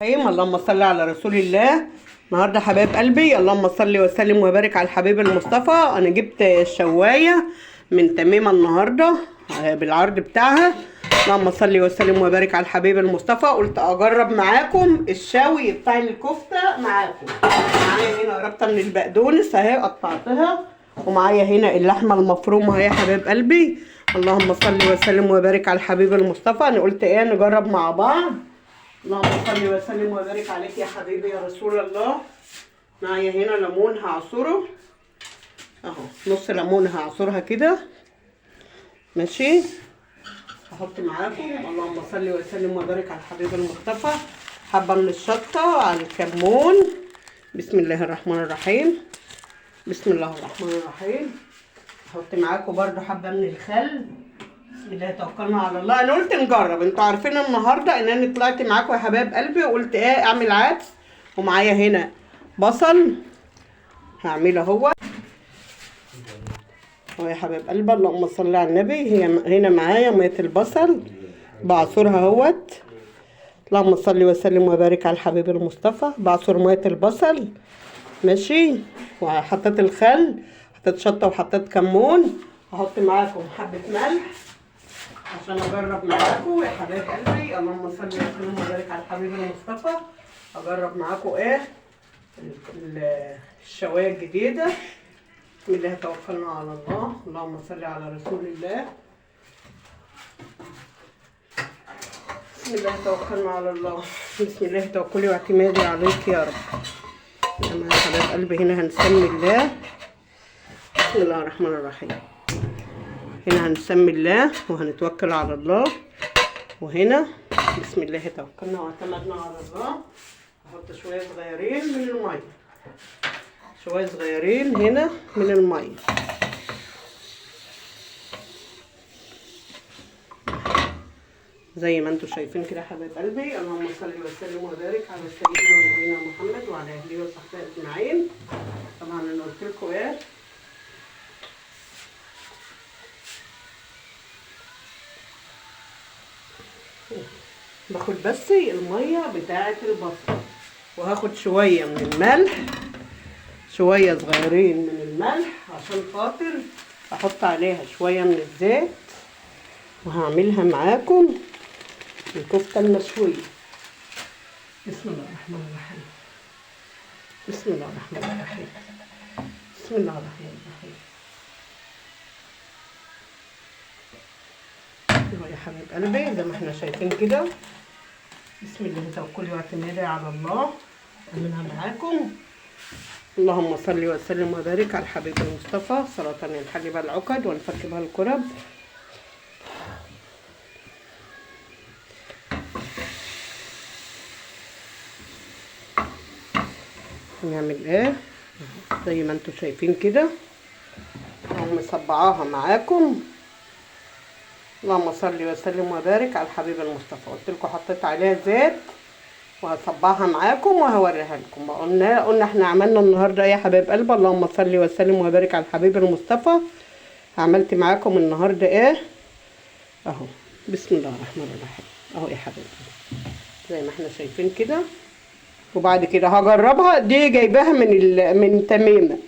اللهم صل على رسول الله. النهارده حبايب قلبي، اللهم صل وسلم وبارك على الحبيب المصطفى. انا جبت الشوايه من تميمه النهارده بالعرض بتاعها. اللهم صل وسلم وبارك على الحبيب المصطفى. قلت اجرب معاكم الشوي بتاع الكفته معاكم. معايا هنا ربطه من البقدونس اهي قطعتها، ومعايا هنا اللحمه المفرومه اهي يا حبايب قلبي. اللهم صل وسلم وبارك على الحبيب المصطفى. انا قلت نجرب مع بعض. اللهم صل وسلم وبارك عليك يا حبيبي يا رسول الله. معايا هنا ليمون هعصره اهو، نص ليمون هعصرها كده ماشي. هحط معاكم اللهم صل وسلم وبارك على الحبيب المصطفى حبه من الشطه على الكمون. بسم الله الرحمن الرحيم، بسم الله الرحمن الرحيم. هحط معاكم برده حبه من الخل. بسم الله توكلنا على الله. انا قلت نجرب، انتوا عارفين النهارده ان انا طلعت معاكم يا حبايب قلبي وقلت اعمل عدس. ومعايا هنا بصل هعمله اهو يا حبايب قلبي. اللهم صل على النبي. هي هنا معايا ميه البصل بعصرها اهوت. اللهم صل وسلم وبارك على الحبيب المصطفى. بعصر ميه البصل ماشي، وحطيت الخل، حطيت شطه وحطيت كمون. هحط معاكم حبه ملح عشان اجرب معاكم يا حبايب قلبي. اللهم صل وسلم وبارك على الحبيب المصطفى. اجرب معاكم الشوايه الجديده. بسم الله توكلنا على الله. اللهم صل على رسول الله. بسم الله توكلنا على الله. بسم الله توكلي واعتمادي عليك يا رب. يا حبايب قلبي هنا هنسمي الله. بسم الله الرحمن الرحيم. هنا هنسمي الله وهنتوكل على الله. وهنا بسم الله توكلنا واعتمدنا على الله. احط شويه صغيرين من الميه، شويه صغيرين هنا من الميه. زي ما انتم شايفين كده حبايب قلبي. اللهم صل وسلم وبارك على سيدنا ونبينا محمد وعلى اهله وصحبه اجمعين. طبعا انا قلت لكم باخد بس الميه بتاعه البصل، وهاخد شويه من الملح، شويه صغيرين من الملح عشان خاطر احط عليها شويه من الزيت. وهعملها معاكم الكفته المشويه. بسم الله الرحمن الرحيم، بسم الله الرحمن الرحيم، بسم الله الرحمن الرحيم. يا حبيب قلبي زي ما احنا شايفين كده. بسم الله توكلي واعتمادي على الله. أعملها معاكم. اللهم صل وسلم وبارك على الحبيب المصطفى صلاة ينحل بها العقد وينفك بها الكرب. نعمل زي ما انتم شايفين كده. اهو مصبعاها معاكم. اللهم صل وسلم وبارك على الحبيب المصطفى. قلت لكم حطيت عليها زيت وهصبعها معاكم وهوريها لكم. قلنا احنا عملنا النهارده يا حبايب قلبي. اللهم صل وسلم وبارك على الحبيب المصطفى. عملت معاكم النهارده اهو. بسم الله الرحمن الرحيم اهو يا حبايبي زي ما احنا شايفين كده. وبعد كده هجربها. دي جايباها من تميمه.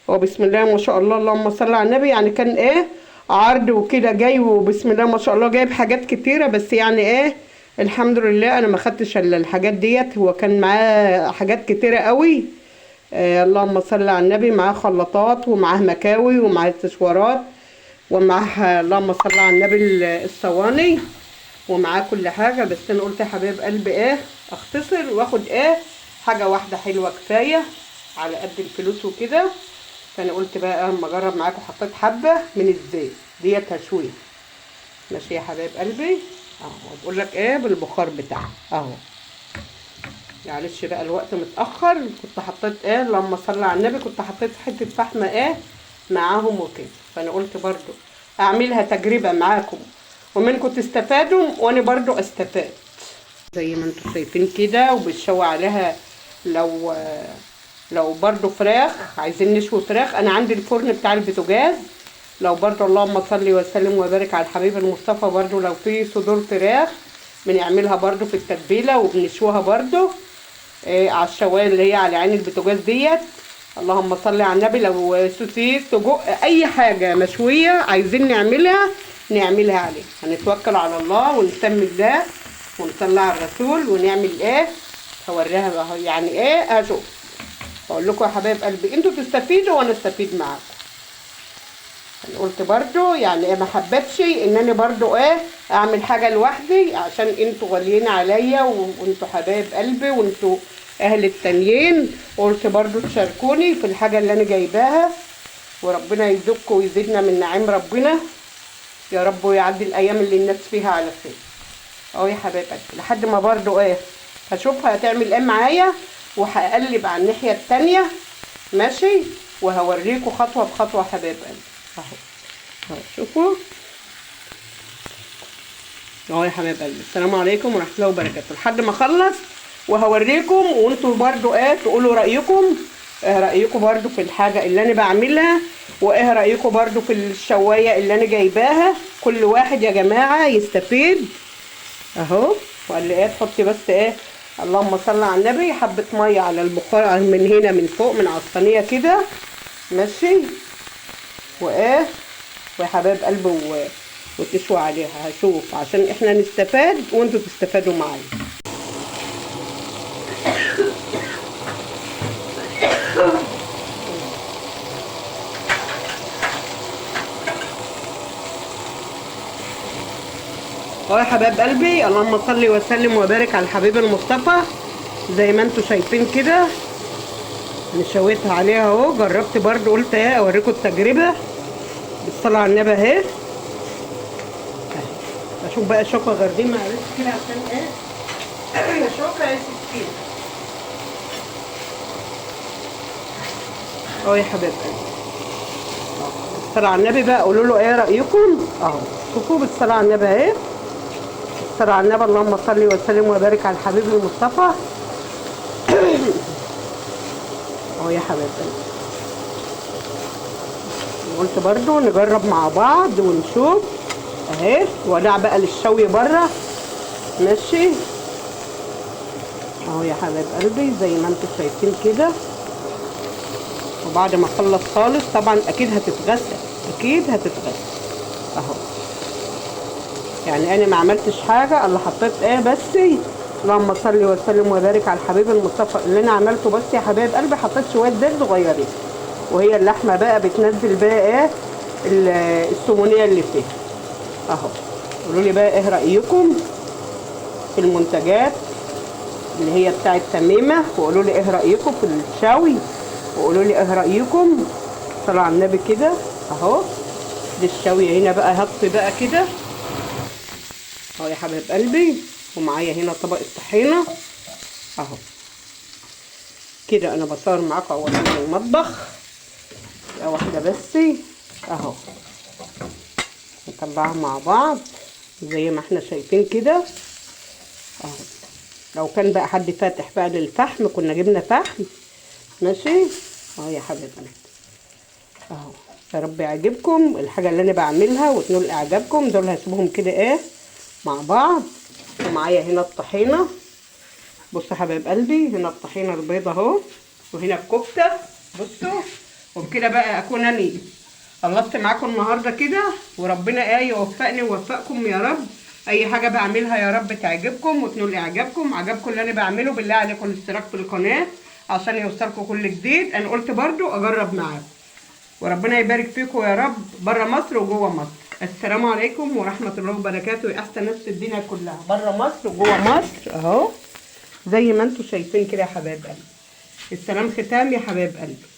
وبسم الله ما شاء الله اللهم صل على النبي. يعني كان عرض وكده جاي، وبسم الله ما شاء الله جايب حاجات كتيره، بس يعني الحمد لله انا ما خدتش الا الحاجات ديت. هو كان معاه حاجات كتيره قوي. اللهم صل على النبي. معاه خلاطات ومعاه مكاوي ومعاه استشوارات ومعاه اللهم صل على النبي الصواني ومعاه كل حاجه. بس انا قلت يا حبايب قلبي اختصر واخد حاجه واحده حلوه كفايه على قد الفلوس وكده. فانا قلت بقى اما اجرب معاكم. حطيت حبه من الزيت ديت هشويه ماشي يا حبايب قلبي اهو. بقول لك بالبخار بتاعها اهو. معلش بقى الوقت متاخر. كنت حطيت لما صلى على النبي كنت حطيت حته فحمه معاهم وكده. فانا قلت برضو اعملها تجربه معاكم ومنكم تستفادوا وانا برضو استفاد. زي ما انتم شايفين كده. وبتشوي عليها لو برضو فراخ عايزين نشوي فراخ. انا عندي الفرن بتاع البوتاجاز. لو برضو اللهم صل وسلم وبارك على الحبيب المصطفى برضو لو في صدور فراخ بنعملها برضو في التتبيله وبنشوها برضو على الشوايه اللي هي على عين البوتاجاز ديت. اللهم صل على النبي. لو سوسيس سجق اي حاجه مشويه عايزين نعملها عليه. هنتوكل على الله ونسمي الله ونصلي على الرسول ونعمل ايه. هوريها بقى يعني ايه. هشوف اقول لكم يا حبايب قلبي انتوا تستفيدوا وانا استفيد معاكم. انا قلت برضو يعني ايه ما حبيتش ان انا برضو ايه اعمل حاجه لوحدي عشان انتوا غاليين عليا وانتوا حبايب قلبي وانتوا اهل التانيين. قلت برضو تشاركوني في الحاجه اللي انا جايباها وربنا يزيدكم ويزيدنا من نعيم ربنا يا رب ويعدي الايام اللي الناس فيها على خير. اهو يا حبايب قلبي لحد ما برضو ايه هشوفها هتعمل ايه معايا وهقلب على الناحيه التانيه ماشي وهوريكم خطوه بخطوه حبايب قلبي. اهو شوفوا اهو يا حبايب قلبي. السلام عليكم ورحمه الله وبركاته. لحد ما اخلص وهوريكم وانتوا برضو ايه تقولوا رايكم. ايه رايكم برضو في الحاجه اللي انا بعملها وايه رايكم برضو في الشوايه اللي انا جايباها. كل واحد يا جماعه يستفيد. اهو وقال لي ايه تحطي بس ايه اللهم صل على النبي حبه ميه على البخار من هنا من فوق من على الصينيه كده ماشي وايه ويا حبايب قلبي وتشوي عليها. هشوف عشان احنا نستفاد وانتوا تستفادوا معايا. اهو يا حبايب قلبي اللهم صل وسلم وبارك على الحبيب المصطفى. زي ما انتوا شايفين كده انا شويتها عليها اهو. جربت برضو قلت ايه اوريكم التجربه بالصلاه على النبي اهي. اشوف بقى شوكه غير دي معلش كده عشان ايه شوكه يا سكين. اهو يا حبايب قلبي بالصلاه على النبي بقى قولوا له ايه رايكم. اهو شوفوا بالصلاه على النبي اهي. بالصلاه على النبي اللهم صل وسلم وبارك على الحبيب المصطفى. اهو يا حبايب قلبي قلت برضو نجرب مع بعض ونشوف اهي. ودع بقى للشوي بره ماشي. اهو يا حبايب قلبي زي ما انتم شايفين كده. وبعد ما اخلص خالص طبعا اكيد هتتغسل اهو. يعني انا ما عملتش حاجه الا حطيت ايه بس اللهم صل وسلم وبارك على الحبيب المصطفى. اللي انا عملته بس يا حبايب قلبي حطيت شويه زيت صغيرين وهي اللحمه بقى بتنزل بقى ايه السمونيه اللي فيها اهو. قولوا لي بقى ايه رايكم في المنتجات اللي هي بتاعت تميمه وقولوا لي ايه رايكم في الشوي وقولوا لي ايه رايكم. صلوا على النبي كده اهو. دي الشوي هنا بقى هطفي بقى كده اهو يا حبايب قلبي. ومعايا هنا طبق الطحينه اهو كده. انا بصور معاكم اول من المطبخ واحده بس اهو. نطلعها مع بعض زي ما احنا شايفين كده اهو. لو كان بقى حد فاتح بقى للفحم كنا جبنا فحم ماشي. اهو يا حبايبي اهو. يا رب يعجبكم الحاجه اللي انا بعملها وتنول اعجابكم. دول هسيبهم كده ايه مع بعض. ومعايا هنا الطحينه بصوا يا حبايب قلبي. هنا الطحينه البيضه اهو وهنا الكفته بصوا. وبكده بقى اكون انا خلصت معاكم النهارده كده. وربنا يوفقني ويوفقكم يا رب. اي حاجه بعملها يا رب تعجبكم وتنول اعجابكم. عجبكم اللي انا بعمله بالله عليكم الاشتراك في القناه عشان يوصلكم كل جديد. انا قلت برضو اجرب معاكم وربنا يبارك فيكم يا رب بره مصر وجوه مصر. السلام عليكم ورحمه الله وبركاته. يا احسن ناس في الدنيا كلها بره مصر وجوه مصر اهو زي ما انتم شايفين كده يا حبايب قلبي. السلام ختام يا حبايب قلبي.